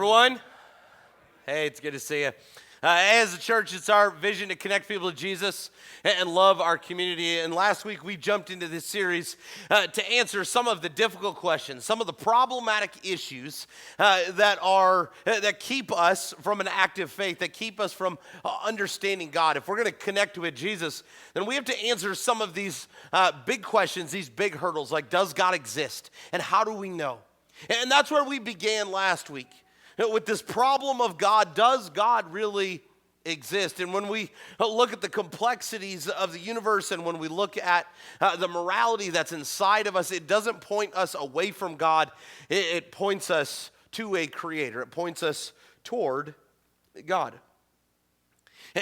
everyone. Hey, it's good to see you. As a church, it's our vision to connect people to Jesus and love our community. And last week, we jumped into this series to answer some of the difficult questions, some of the problematic issues that keep us from an active faith, that keep us from understanding God. If we're going to connect with Jesus, then we have to answer some of these big questions, these big hurdles, like does God exist? And how do we know? And that's where we began last week. With this problem of God, does God really exist? And when we look at the complexities of the universe and when we look at the morality that's inside of us, it doesn't point us away from God. It points us to a creator. It points us toward God.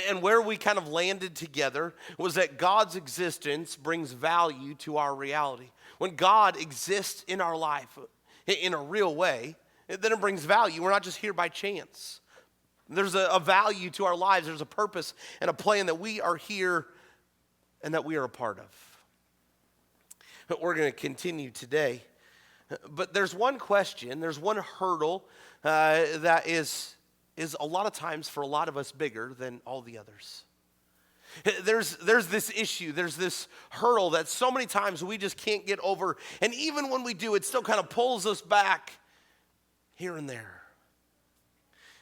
And where we kind of landed together was that God's existence brings value to our reality. When God exists in our life in a real way, then it brings value. We're not just here by chance. There's a value to our lives. There's a purpose and a plan that we are here and that we are a part of. But we're going to continue today. But there's one question, there's one hurdle that is a lot of times for a lot of us bigger than all the others. There's this issue, there's this hurdle that so many times we just can't get over. And even when we do, it still kind of pulls us back here and there.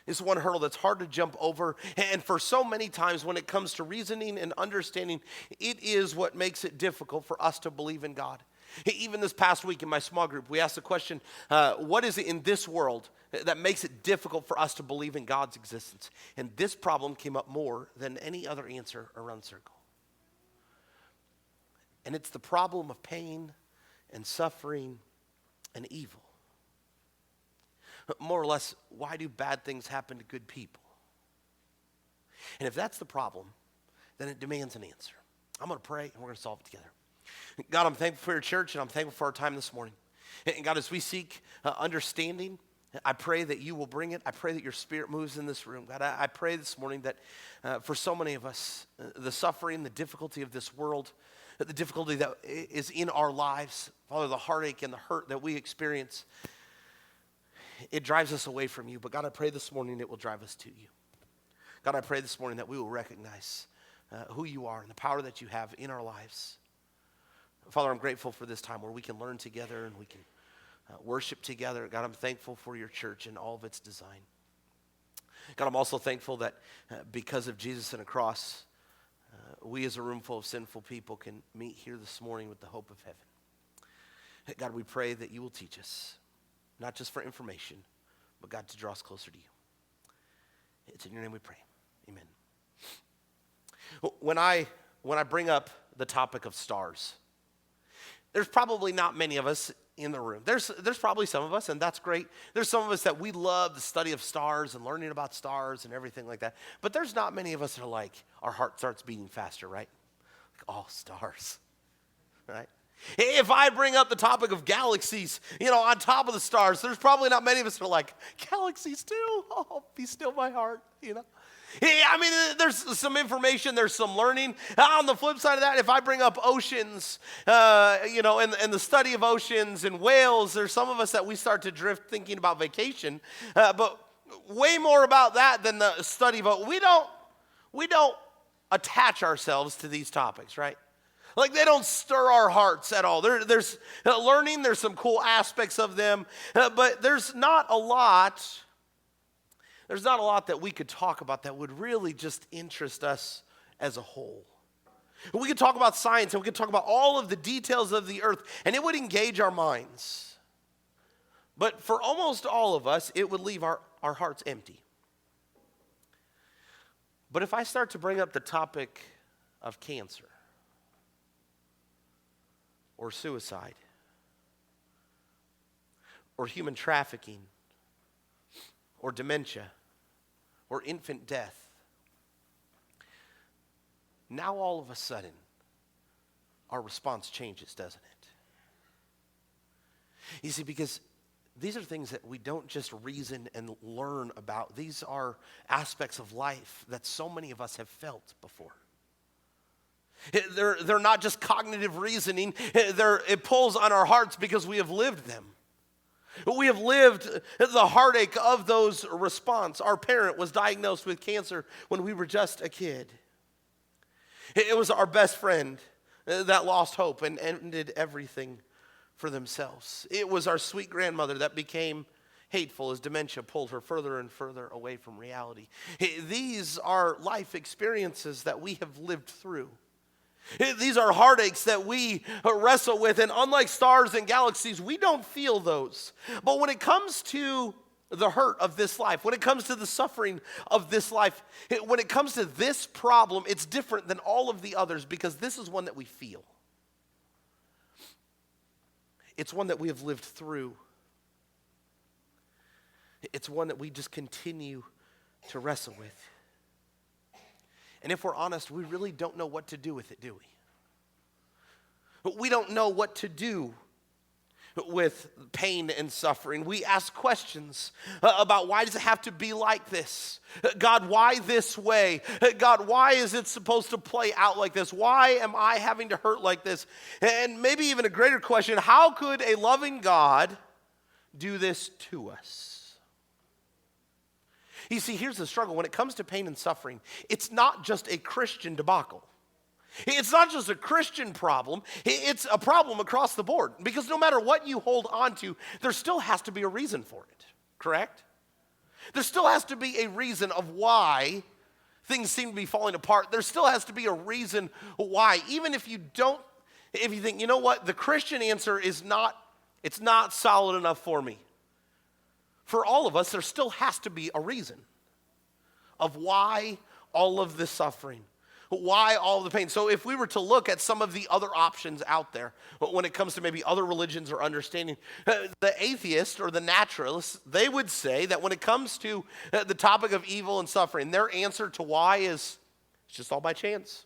It's one hurdle that's hard to jump over. And for so many times when it comes to reasoning and understanding, it is what makes it difficult for us to believe in God. Even this past week in my small group, we asked the question, what is it in this world that makes it difficult for us to believe in God's existence? And this problem came up more than any other answer around the circle. And it's the problem of pain and suffering and evil. More or less, why do bad things happen to good people? And if that's the problem, then it demands an answer. I'm going to pray and we're going to solve it together. God, I'm thankful for your church and I'm thankful for our time this morning. And God, as we seek understanding, I pray that you will bring it. I pray that your spirit moves in this room. God, I pray this morning that for so many of us, the suffering, the difficulty of this world, the difficulty that is in our lives, Father, the heartache and the hurt that we experience, it drives us away from you. But God, I pray this morning it will drive us to you. God, I pray this morning that we will recognize who you are and the power that you have in our lives. Father, I'm grateful for this time where we can learn together and we can worship together. God, I'm thankful for your church and all of its design. God, I'm also thankful that because of Jesus and a cross, we as a room full of sinful people can meet here this morning with the hope of heaven. God, we pray that you will teach us, not just for information, but God, to draw us closer to you. It's in your name we pray. Amen. When I bring up the topic of stars, there's probably not many of us in the room. There's probably some of us, and that's great. There's some of us that we love the study of stars and learning about stars and everything like that. But there's not many of us that are like, our heart starts beating faster, right? Like, oh, stars, right? If I bring up the topic of galaxies, on top of the stars, there's probably not many of us that are like, galaxies too? Oh, be still my heart, I mean, there's some information, there's some learning. On the flip side of that, if I bring up oceans, and the study of oceans and whales, there's some of us that we start to drift thinking about vacation, but way more about that than the study of we don't attach ourselves to these topics, right? Like they don't stir our hearts at all. There's learning, there's some cool aspects of them, but there's not a lot that we could talk about that would really just interest us as a whole. We could talk about science and we could talk about all of the details of the earth and it would engage our minds. But for almost all of us, it would leave our hearts empty. But if I start to bring up the topic of cancer, or suicide, or human trafficking, or dementia, or infant death, now all of a sudden, our response changes, doesn't it? You see, because these are things that we don't just reason and learn about. These are aspects of life that so many of us have felt before. They're not just cognitive reasoning. It pulls on our hearts because we have lived them. We have lived the heartache of those response. Our parent was diagnosed with cancer when we were just a kid. It was our best friend that lost hope and ended everything for themselves. It was our sweet grandmother that became hateful as dementia pulled her further and further away from reality. These are life experiences that we have lived through. These are heartaches that we wrestle with, and unlike stars and galaxies, we don't feel those. But when it comes to the hurt of this life, when it comes to the suffering of this life, when it comes to this problem, it's different than all of the others because this is one that we feel. It's one that we have lived through. It's one that we just continue to wrestle with. And if we're honest, we really don't know what to do with it, do we? We don't know what to do with pain and suffering. We ask questions about why does it have to be like this? God, why this way? God, why is it supposed to play out like this? Why am I having to hurt like this? And maybe even a greater question, how could a loving God do this to us? You see, here's the struggle. When it comes to pain and suffering, it's not just a Christian debacle. It's not just a Christian problem. It's a problem across the board. Because no matter what you hold on to, there still has to be a reason for it, correct? There still has to be a reason of why things seem to be falling apart. There still has to be a reason why. Even if you think, you know what, the Christian answer is it's not solid enough for me. For all of us, there still has to be a reason of why all of this suffering, why all of the pain. So if we were to look at some of the other options out there, when it comes to maybe other religions or understanding, the atheist or the naturalist, they would say that when it comes to the topic of evil and suffering, their answer to why is it's just all by chance.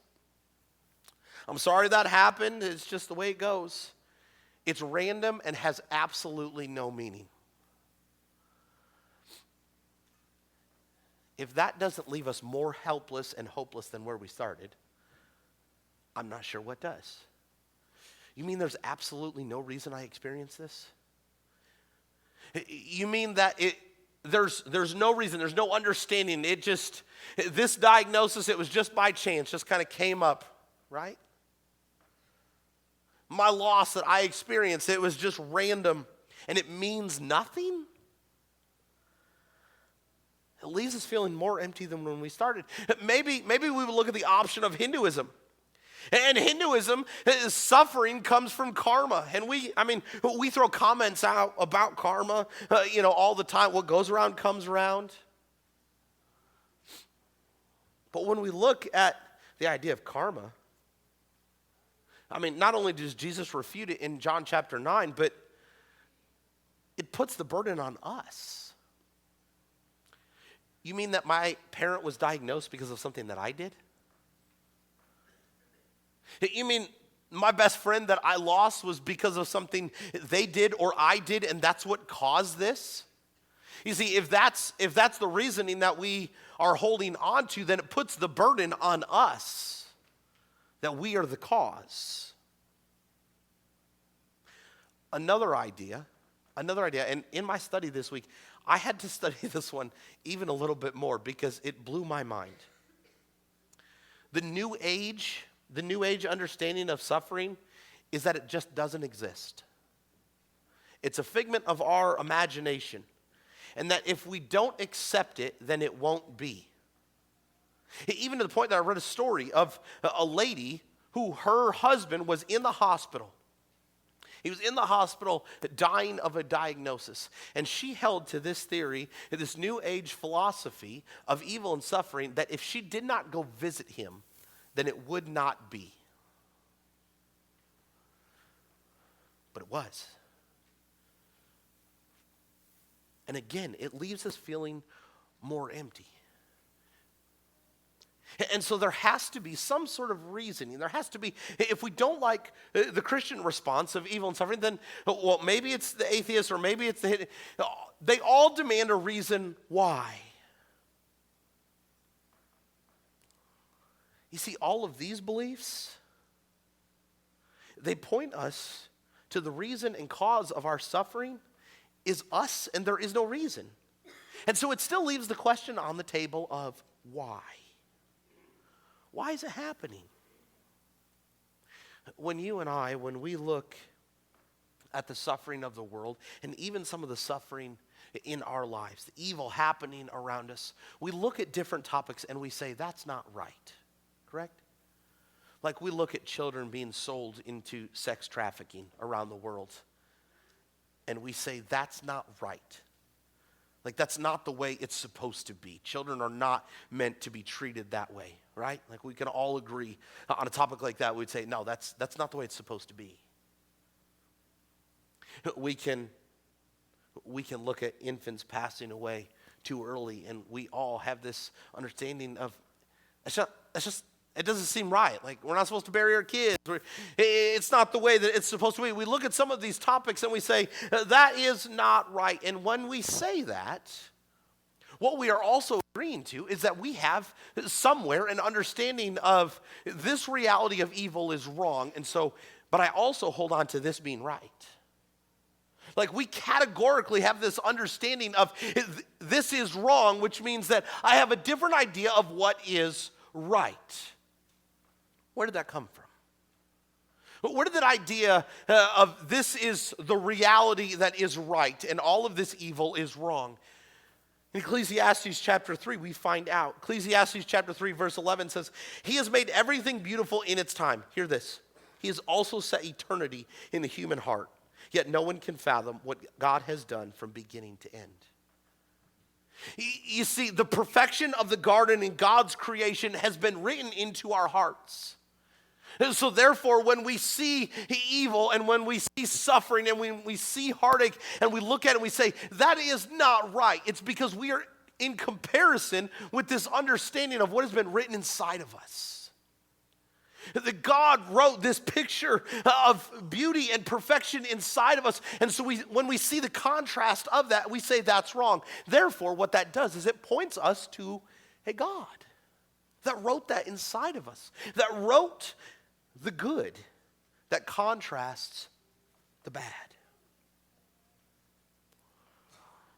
I'm sorry that happened. It's just the way it goes. It's random and has absolutely no meaning. If that doesn't leave us more helpless and hopeless than where we started, I'm not sure what does. You mean there's absolutely no reason I experienced this? You mean that there's no reason, there's no understanding, this diagnosis, it was just by chance, just kind of came up, right? My loss that I experienced, it was just random, and it means nothing? It leaves us feeling more empty than when we started. Maybe we would look at the option of Hinduism. And Hinduism, suffering comes from karma. And we throw comments out about karma, all the time. What goes around comes around. But when we look at the idea of karma, not only does Jesus refute it in John chapter 9, but it puts the burden on us. You mean that my parent was diagnosed because of something that I did? You mean my best friend that I lost was because of something they did or I did, and that's what caused this? You see, if that's the reasoning that we are holding on to, then it puts the burden on us that we are the cause. Another idea, and in my study this week, I had to study this one even a little bit more because it blew my mind. The New Age understanding of suffering is that it just doesn't exist. It's a figment of our imagination, and that if we don't accept it, then it won't be. Even to the point that I read a story of a lady who her husband was in the hospital. He was in the hospital dying of a diagnosis. And she held to this theory, this New Age philosophy of evil and suffering, that if she did not go visit him, then it would not be. But it was. And again, it leaves us feeling more empty. And so there has to be some sort of reasoning. There has to be, if we don't like the Christian response of evil and suffering, then, well, maybe it's the atheist or maybe it's they all demand a reason why. You see, all of these beliefs, they point us to the reason and cause of our suffering is us, and there is no reason. And so it still leaves the question on the table of why. Why is it happening? When we look at the suffering of the world, and even some of the suffering in our lives, the evil happening around us, we look at different topics and we say, that's not right, correct? Like we look at children being sold into sex trafficking around the world, and we say, that's not right. Like that's not the way it's supposed to be. Children are not meant to be treated that way, right? Like we can all agree on a topic like that. We'd say, no, that's not the way it's supposed to be. We can look at infants passing away too early, and we all have this understanding of it doesn't seem right. Like we're not supposed to bury our kids. It's not the way that it's supposed to be. We look at some of these topics and we say, that is not right. And when we say that, what we are also agreeing to is that we have somewhere an understanding of this reality of evil is wrong. And so, but I also hold on to this being right. Like we categorically have this understanding of this is wrong, which means that I have a different idea of what is right. Where did that come from? Where did that idea of this is the reality that is right and all of this evil is wrong? In Ecclesiastes chapter 3, we find out. Ecclesiastes chapter 3, verse 11 says, He has made everything beautiful in its time. Hear this. He has also set eternity in the human heart. Yet no one can fathom what God has done from beginning to end. You see, the perfection of the garden in God's creation has been written into our hearts. And so therefore, when we see evil and when we see suffering and when we see heartache and we look at it and we say, that is not right, it's because we are in comparison with this understanding of what has been written inside of us. That God wrote this picture of beauty and perfection inside of us. And so when we see the contrast of that, we say that's wrong. Therefore, what that does is it points us to a God that wrote that inside of us, that wrote the good that contrasts the bad.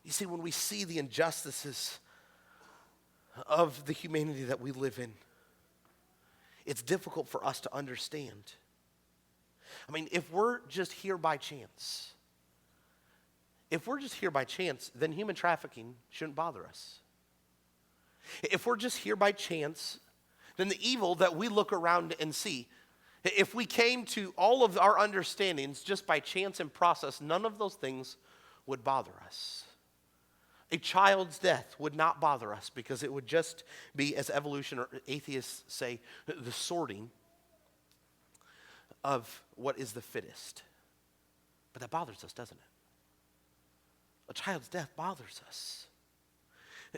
You see, when we see the injustices of the humanity that we live in, it's difficult for us to understand. I mean, if we're just here by chance, then human trafficking shouldn't bother us. If we're just here by chance, then the evil that we look around and see, if we came to all of our understandings just by chance and process, none of those things would bother us. A child's death would not bother us because it would just be, as evolution or atheists say, the sorting of what is the fittest. But that bothers us, doesn't it? A child's death bothers us.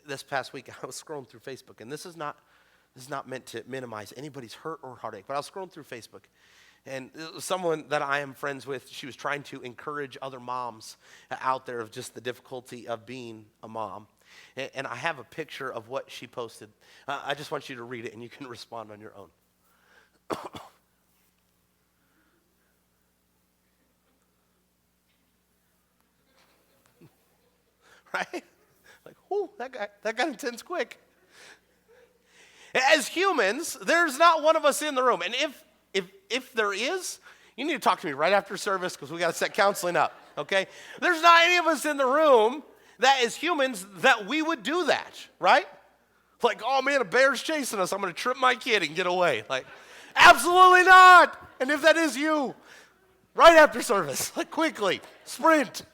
This past week, I was scrolling through Facebook, and this is not meant to minimize anybody's hurt or heartache, but I was scrolling through Facebook, and someone that I am friends with, she was trying to encourage other moms out there of just the difficulty of being a mom. And I have a picture of what she posted. I just want you to read it, and you can respond on your own. Right? Like, whoo, that got intense quick. As humans, there's not one of us in the room. And if there is, you need to talk to me right after service because we got to set counseling up, okay? There's not any of us in the room that as humans that we would do that, right? Like, oh man, a bear's chasing us. I'm going to trip my kid and get away. Like, absolutely not. And if that is you, right after service, like quickly, sprint.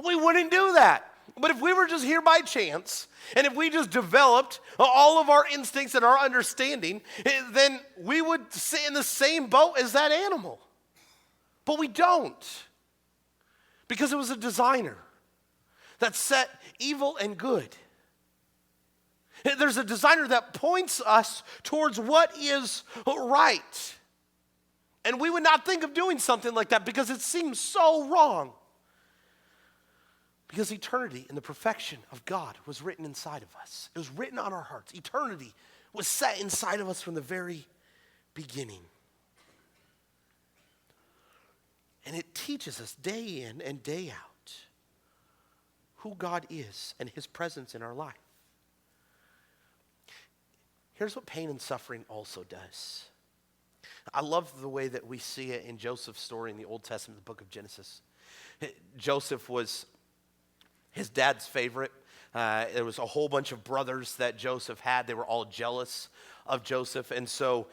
We wouldn't do that. But if we were just here by chance, and if we just developed all of our instincts and our understanding, then we would sit in the same boat as that animal. But we don't. Because it was a designer that set evil and good. There's a designer that points us towards what is right. And we would not think of doing something like that because it seems so wrong. Because eternity and the perfection of God was written inside of us. It was written on our hearts. Eternity was set inside of us from the very beginning. And it teaches us day in and day out who God is and his presence in our life. Here's what pain and suffering also does. I love the way that we see it in Joseph's story in the Old Testament, the book of Genesis. Joseph was his dad's favorite. There was a whole bunch of brothers that Joseph had. They were all jealous of Joseph. And so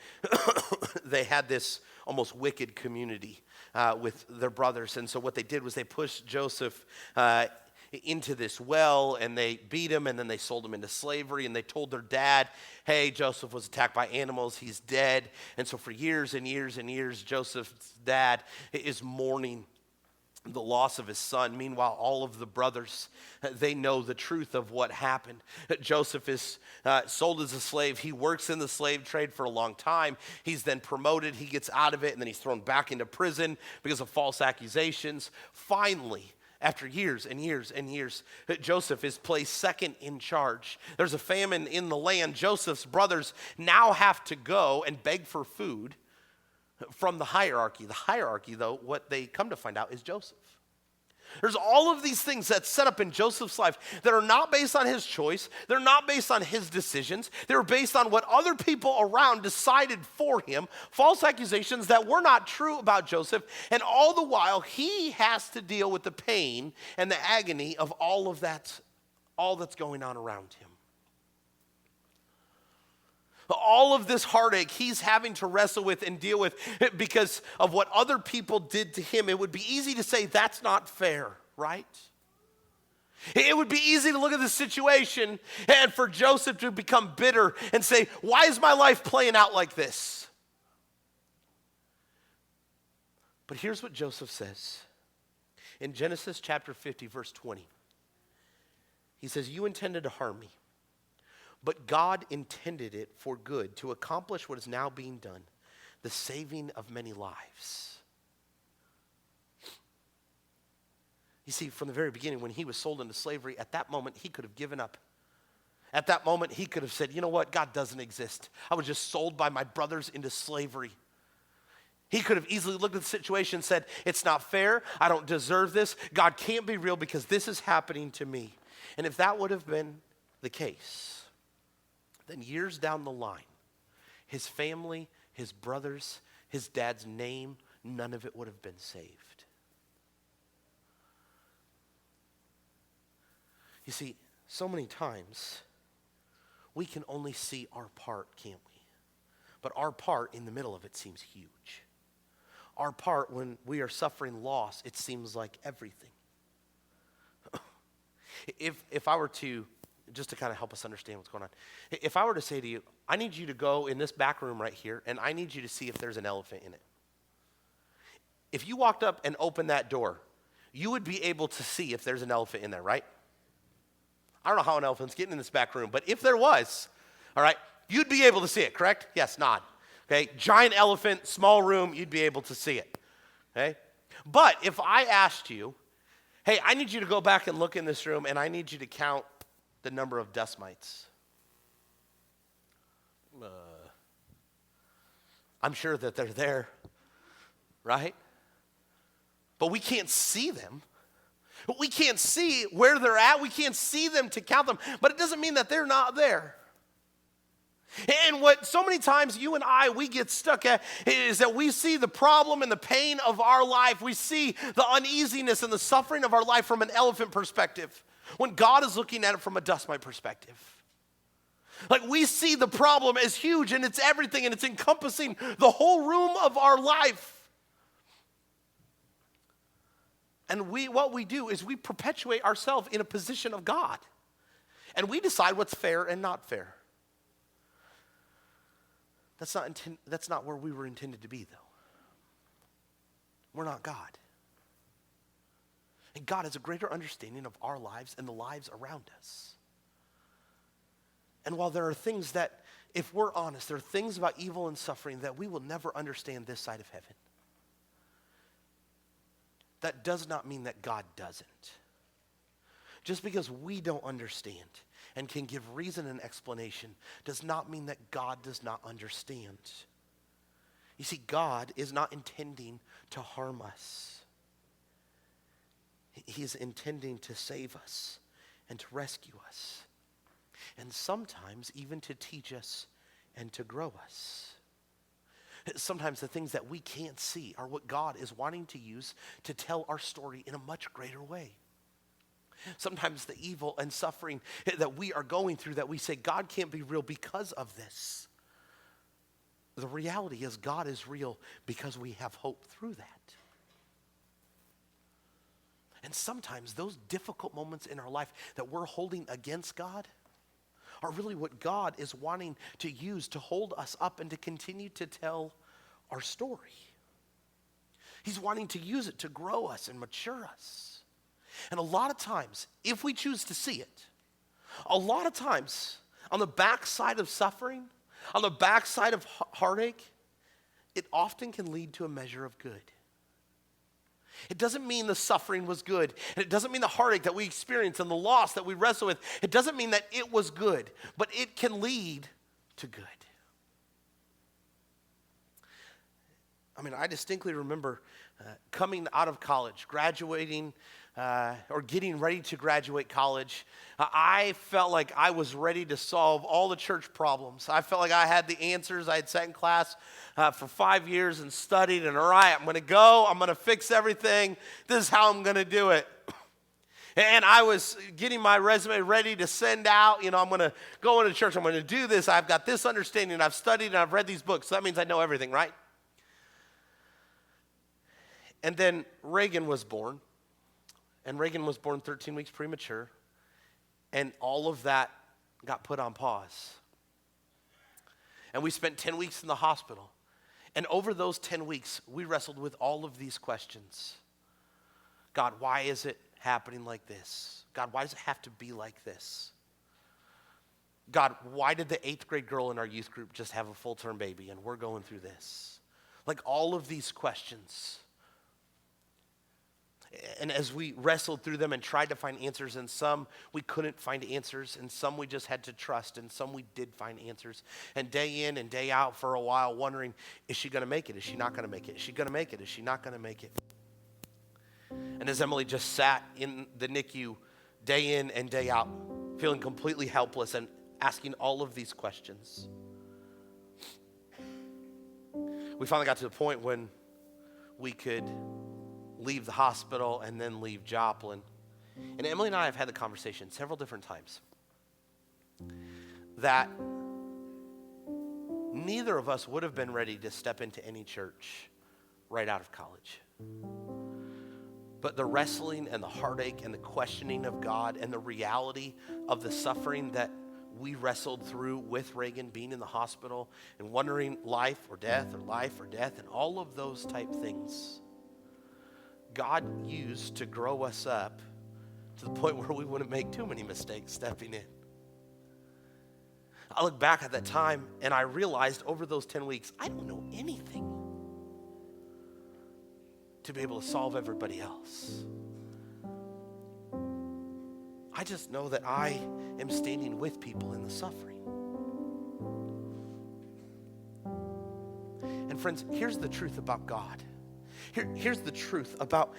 they had this almost wicked community with their brothers. And so what they did was they pushed Joseph into this well, and they beat him, and then they sold him into slavery, and they told their dad, hey, Joseph was attacked by animals, he's dead. And so for years and years and years, Joseph's dad is mourning the loss of his son. Meanwhile, all of the brothers, they know the truth of what happened. Joseph is sold as a slave. He works in the slave trade for a long time. He's then promoted. He gets out of it, and then he's thrown back into prison because of false accusations. Finally, after years and years and years, Joseph is placed second in charge. There's a famine in the land. Joseph's brothers now have to go and beg for food from the hierarchy. The hierarchy, though, what they come to find out is Joseph. There's all of these things that set up in Joseph's life that are not based on his choice. They're not based on his decisions. They're based on what other people around decided for him. False accusations that were not true about Joseph. And all the while, he has to deal with the pain and the agony of all of that, all that's going on around him. All of this heartache he's having to wrestle with and deal with because of what other people did to him. It would be easy to say that's not fair, right? It would be easy to look at the situation and for Joseph to become bitter and say, why is my life playing out like this? But here's what Joseph says. In Genesis chapter 50, verse 20, he says, you intended to harm me, but God intended it for good to accomplish what is now being done, the saving of many lives. You see, from the very beginning, when he was sold into slavery, at that moment, he could have given up. At that moment, he could have said, you know what, God doesn't exist. I was just sold by my brothers into slavery. He could have easily looked at the situation and said, it's not fair, I don't deserve this, God can't be real because this is happening to me. And if that would have been the case, then years down the line, his family, his brothers, his dad's name, none of it would have been saved. You see, so many times, we can only see our part, can't we? But our part in the middle of it seems huge. Our part when we are suffering loss, it seems like everything. If I were to, just to kind of help us understand what's going on. If I were to say to you, I need you to go in this back room right here, and I need you to see if there's an elephant in it. If you walked up and opened that door, you would be able to see if there's an elephant in there, right? I don't know how an elephant's getting in this back room, but if there was, all right, you'd be able to see it, correct? Yes, nod. Okay, giant elephant, small room, you'd be able to see it, okay? But if I asked you, hey, I need you to go back and look in this room, and I need you to count the number of dust mites. I'm sure that they're there, right? But we can't see them. We can't see where they're at. We can't see them to count them. But it doesn't mean that they're not there. And what so many times you and we get stuck at is that we see the problem and the pain of our life. We see the uneasiness and the suffering of our life from an elephant perspective, when God is looking at it from a dust mite perspective. Like, we see the problem as huge, and it's everything, and it's encompassing the whole room of our life. And what we do is we perpetuate ourselves in a position of God. And we decide what's fair and not fair. That's not where we were intended to be, though. We're not God. And God has a greater understanding of our lives and the lives around us. And while there are things that, if we're honest, there are things about evil and suffering that we will never understand this side of heaven. That does not mean that God doesn't. Just because we don't understand and can give reason and explanation does not mean that God does not understand. You see, God is not intending to harm us. He is intending to save us and to rescue us, and sometimes even to teach us and to grow us. Sometimes the things that we can't see are what God is wanting to use to tell our story in a much greater way. Sometimes the evil and suffering that we are going through, that we say God can't be real because of this, the reality is God is real because we have hope through that. And sometimes those difficult moments in our life that we're holding against God are really what God is wanting to use to hold us up and to continue to tell our story. He's wanting to use it to grow us and mature us. And a lot of times, if we choose to see it, a lot of times on the backside of suffering, on the backside of heartache, it often can lead to a measure of good. It doesn't mean the suffering was good. And it doesn't mean the heartache that we experience and the loss that we wrestle with. It doesn't mean that it was good. But it can lead to good. I mean, I distinctly remember coming out of college, graduating, or getting ready to graduate college. I felt like I was ready to solve all the church problems. I felt like I had the answers. I had sat in class for 5 years and studied, and all right, I'm going to go. I'm going to fix everything. This is how I'm going to do it. And I was getting my resume ready to send out. You know, I'm going to go into church. I'm going to do this. I've got this understanding. I've studied, and I've read these books. So that means I know everything, right? And then Reagan was born. And Reagan was born 13 weeks premature. And all of that got put on pause. And we spent 10 weeks in the hospital. And over those 10 weeks, we wrestled with all of these questions. God, why is it happening like this? God, why does it have to be like this? God, why did the 8th grade girl in our youth group just have a full-term baby and we're going through this? Like all of these questions. And as we wrestled through them and tried to find answers, and some we couldn't find answers, and some we just had to trust, and some we did find answers. And day in and day out for a while wondering, is she going to make it? Is she not going to make it? Is she going to make it? Is she not going to make it? And as Emily just sat in the NICU day in and day out, feeling completely helpless and asking all of these questions, we finally got to the point when we could leave the hospital and then leave Joplin. And Emily and I have had the conversation several different times that neither of us would have been ready to step into any church right out of college. But the wrestling and the heartache and the questioning of God and the reality of the suffering that we wrestled through with Reagan being in the hospital and wondering life or death and all of those type things, God used to grow us up to the point where we wouldn't make too many mistakes stepping in. I look back at that time and I realized over those 10 weeks, I don't know anything to be able to solve everybody else. I just know that I am standing with people in the suffering. And friends, here's the truth about God. Here's the truth about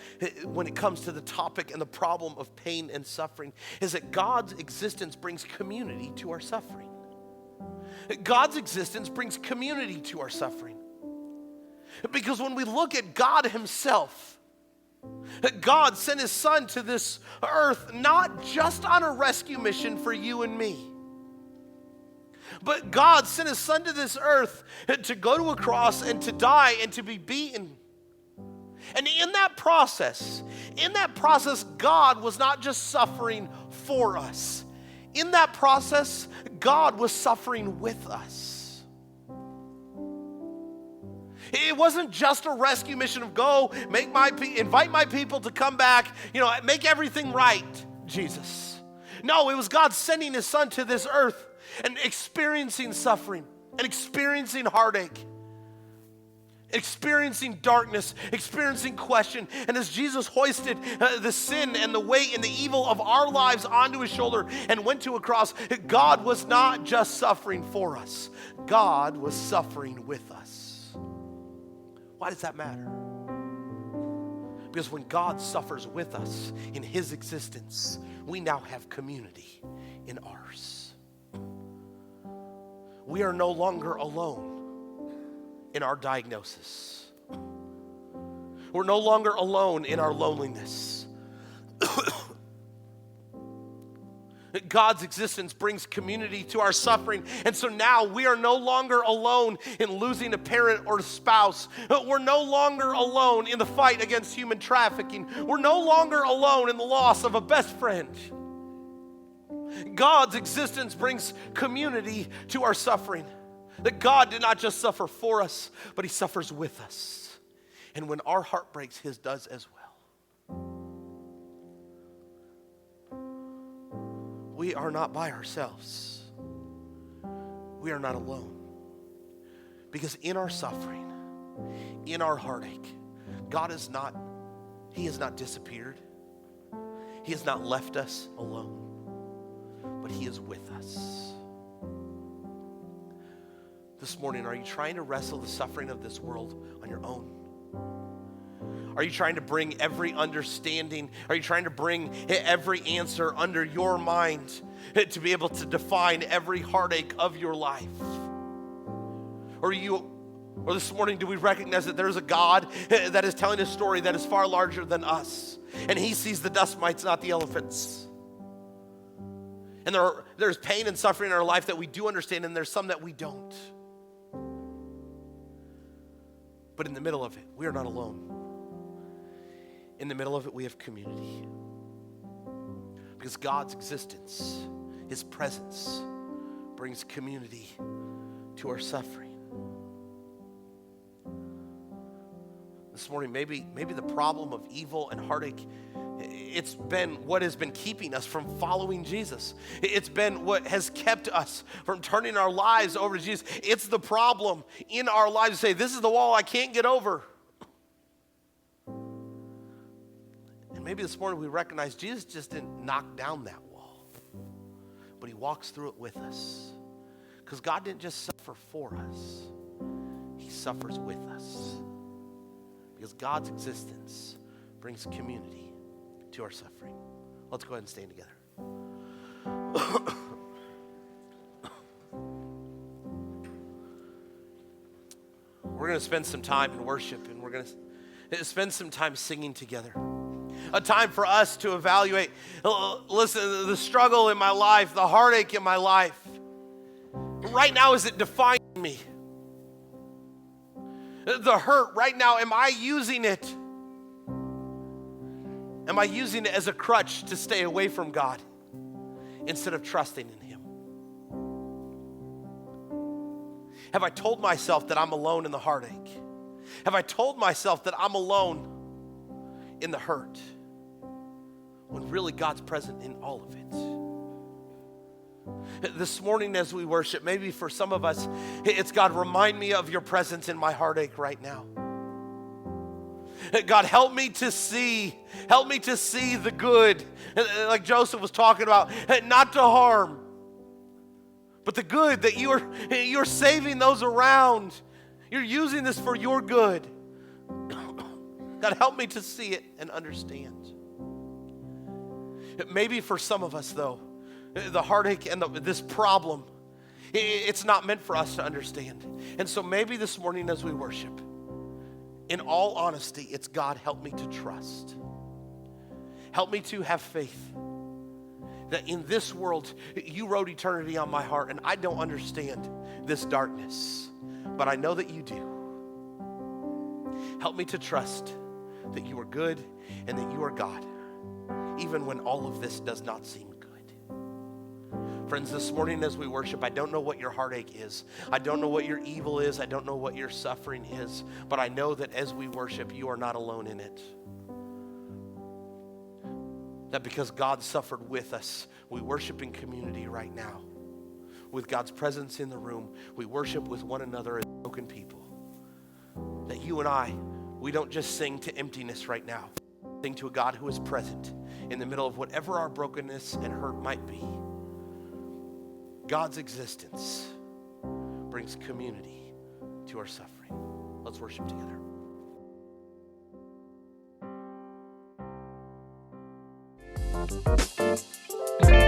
when it comes to the topic and the problem of pain and suffering, is that God's existence brings community to our suffering. God's existence brings community to our suffering. Because when we look at God himself, God sent his son to this earth not just on a rescue mission for you and me, but God sent his son to this earth to go to a cross and to die and to be beaten. And in that process, God was not just suffering for us. In that process, God was suffering with us. It wasn't just a rescue mission of go, invite my people to come back, make everything right, Jesus. No, it was God sending his son to this earth and experiencing suffering and experiencing heartache, experiencing darkness, experiencing question. And as Jesus hoisted the sin and the weight and the evil of our lives onto his shoulder and went to a cross, God was not just suffering for us. God was suffering with us. Why does that matter? Because when God suffers with us in his existence, we now have community in ours. We are no longer alone in our diagnosis. We're no longer alone in our loneliness. God's existence brings community to our suffering. And so now we are no longer alone in losing a parent or a spouse. We're no longer alone in the fight against human trafficking. We're no longer alone in the loss of a best friend. God's existence brings community to our suffering. That God did not just suffer for us, but he suffers with us. And when our heart breaks, his does as well. We are not by ourselves. We are not alone. Because in our suffering, in our heartache, he has not disappeared. He has not left us alone, but he is with us. This morning, are you trying to wrestle the suffering of this world on your own? Are you trying to bring every understanding? Are you trying to bring every answer under your mind to be able to define every heartache of your life? Or this morning, do we recognize that there's a God that is telling a story that is far larger than us? And he sees the dust mites, not the elephants. And there's pain and suffering in our life that we do understand, and there's some that we don't. But in the middle of it, we are not alone. In the middle of it, we have community. Because God's existence, his presence, brings community to our suffering. This morning, maybe the problem of evil and heartache, it's been what has been keeping us from following Jesus. It's been what has kept us from turning our lives over to Jesus. It's the problem in our lives to say, this is the wall I can't get over. And maybe this morning we recognize Jesus just didn't knock down that wall, but he walks through it with us. Because God didn't just suffer for us, he suffers with us. Because God's existence brings community to our suffering. Let's go ahead and stand together. We're going to spend some time in worship, and we're going to spend some time singing together. A time for us to evaluate, listen, the struggle in my life, the heartache in my life. Right now, is it defining me? The hurt right now, am I using it? Am I using it as a crutch to stay away from God instead of trusting in him? Have I told myself that I'm alone in the heartache? Have I told myself that I'm alone in the hurt when really God's present in all of it? This morning as we worship, maybe for some of us, it's God, remind me of your presence in my heartache right now. God, help me to see the good, like Joseph was talking about, not to harm, but the good that you're saving those around. You're using this for your good. God, help me to see it and understand. Maybe for some of us, though, the heartache and this problem, it's not meant for us to understand. And so maybe this morning as we worship, in all honesty, it's God, help me to trust. Help me to have faith that in this world, you wrote eternity on my heart, and I don't understand this darkness, but I know that you do. Help me to trust that you are good and that you are God, even when all of this does not seem good. Friends, this morning as we worship, I don't know what your heartache is. I don't know what your evil is. I don't know what your suffering is. But I know that as we worship, you are not alone in it. That because God suffered with us, we worship in community right now. With God's presence in the room, we worship with one another as broken people. That you and I, we don't just sing to emptiness right now. We sing to a God who is present in the middle of whatever our brokenness and hurt might be. God's existence brings community to our suffering. Let's worship together. Bye.